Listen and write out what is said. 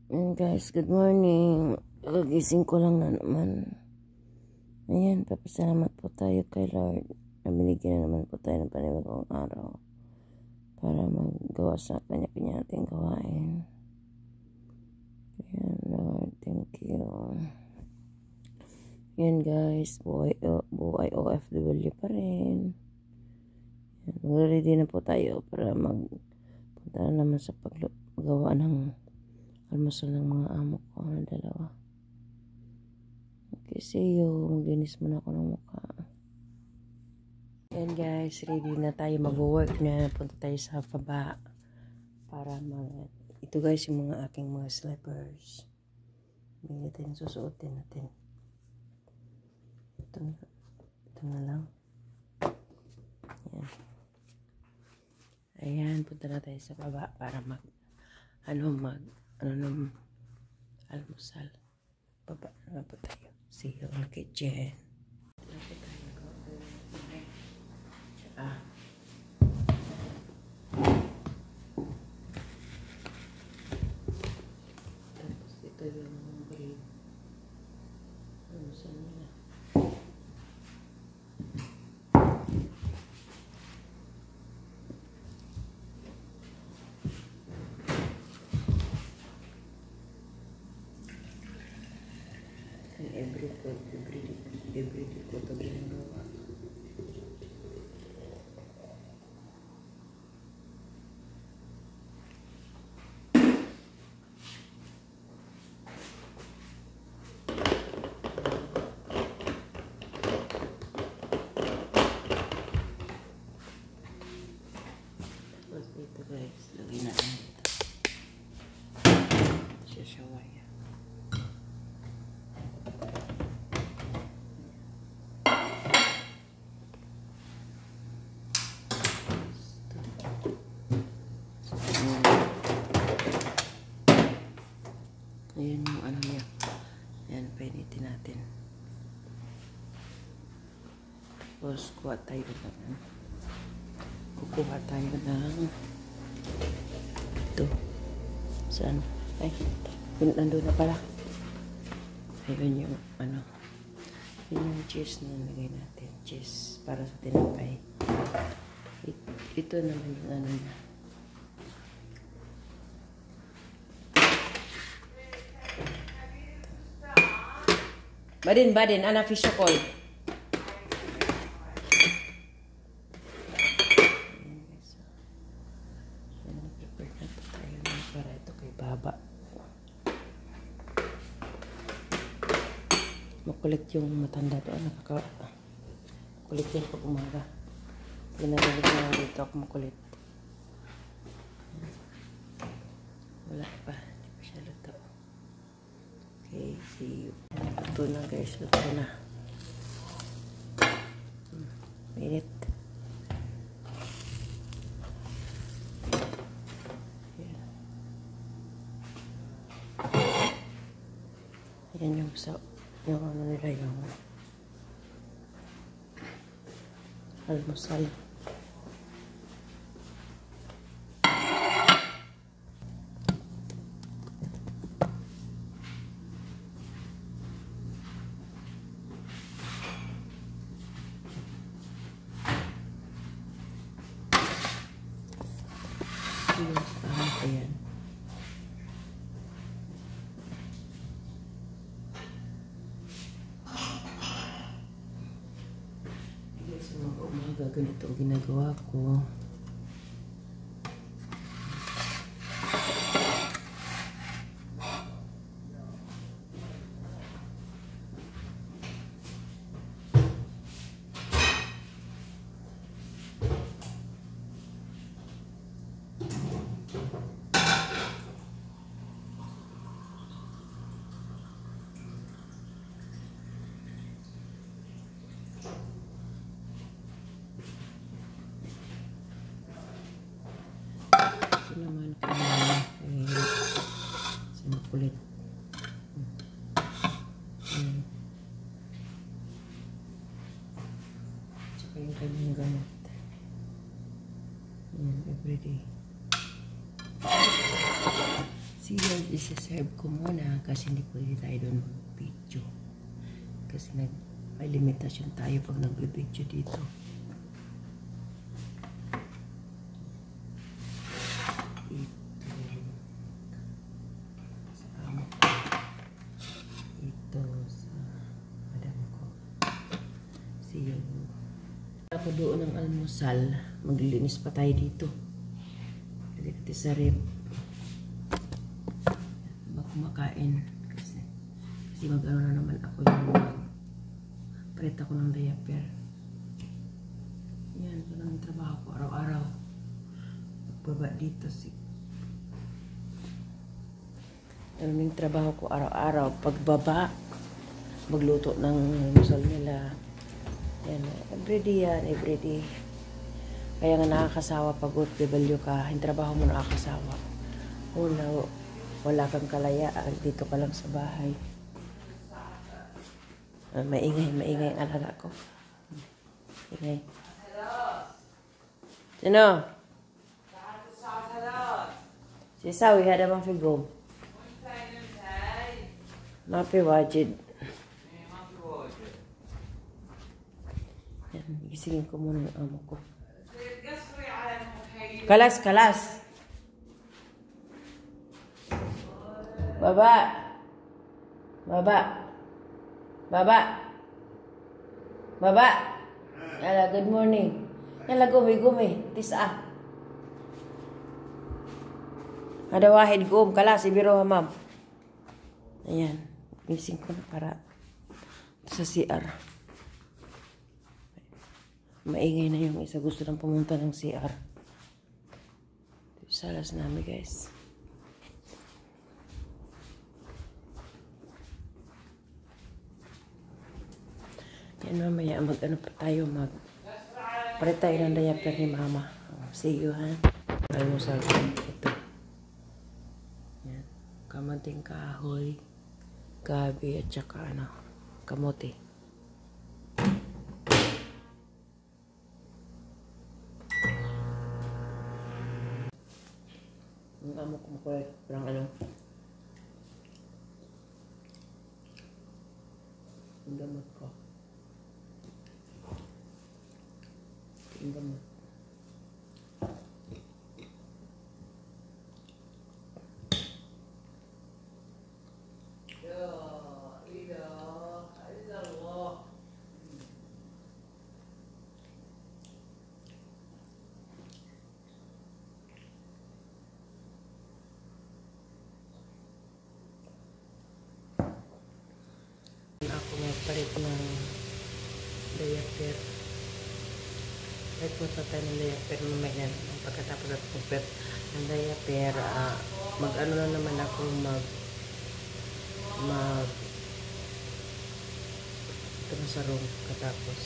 Ayan guys, good morning. Kagising ko lang na naman. Ayan, papasalamat po tayo kay Lord na binigyan na naman po tayo ng panibagong araw para maggawa sa kanya-kanya nating gawain. Ayan Lord, thank you. Ayan guys, buhay OFW pa rin. Ready na po tayo para magpunta na naman sa paggawa ng almusal ng mga amo ko na dalawa. Okay, see you. Maglinis muna ako ng mukha. Ayan guys, ready na tayo mag-work na. Punta tayo sa baba para ito guys yung mga aking mga slippers. Hindi natin susuotin natin. Ito na lang. Ayan. Ayan, punta na tayo sa baba para almusal. Baba na po tayo. See you in the kitchen. Tapos ito yung bread. Almusal nila. Every day ko ito ginagawa. Tapos ito guys, lagyan natin ito. Siya shawaya. Ayan yung ano niya. Ayan, painitin natin. Tapos, kukuha tayo ng ito. Saan? Ay, nandun na pala. Ayun yung ano. Yun yung cheese na nalagay natin. Cheese para sa tinapay. Ito naman yung ano niya. Badin, anak fish call. Ayan guys. Ayan, prepare na po tayo para ito kay baba. Makulit yung matanda doon. Makulit yan pag umaga. Ginagalit na dito ako makulit. Wala pa. Hindi pa siya luto. Okay, see you. Luto na guys, luto na. Minute. Ayan yung ano nila yung almusal. Ayan. Guys, umaga ganito ang ginagawa ko. Naman sa makulit. Tsaka yung kanyang gamot. Ayan, everyday. See you Isa-serve ko muna kasi hindi pwede tayo doon mag-video. Kasi may limitasyon tayo pag nag-video dito. Ako doon ng almusal, maglilinis pa tayo dito. Kasi sa rep. Kumakain. Kasi mag-ano na naman ako yung palit ako ng diaper. Yan, ito lang yung trabaho ko araw-araw. Magbaba dito ano yung trabaho ko araw-araw. Pagbaba, magluto ng almusal nila. Yan, everyday yan, everyday. Kaya nga nakakasawa pag OFW ka, yung trabaho mo nakakasawa. Wala kang kalayaan, dito ka lang sa bahay. Maingay ang alaga ko. Ingay. Sino? Si Sawi, hada bang figom? Mapi wajid. Gisingin ko muna yung amo ko. Kalas! Baba! Yala, good morning. Yala, gumi. Tisa. Ada wahid gum. Kalas, ibiro ha, ma'am. Ayan. Gising ko na para sa CR. Maingay na yung isa. Gusto nang pumunta ng CR. Salas namin, guys. Yan, mamaya mag-ano pa tayo, palit tayo ng diaper ni mama. See you, ha? Almusal ko. Ito. Yan. Kamanting kahoy, gabi, at saka kamote. Ang amo ko makulit. Parang ang gamot ko. Ang gamot. Ako magpalit ng diaper. Palit mo pa tayo ng diaper mamaya. Pagkatapos at magpalit ng diaper, mag-ano na naman ako ito na sa room katapos.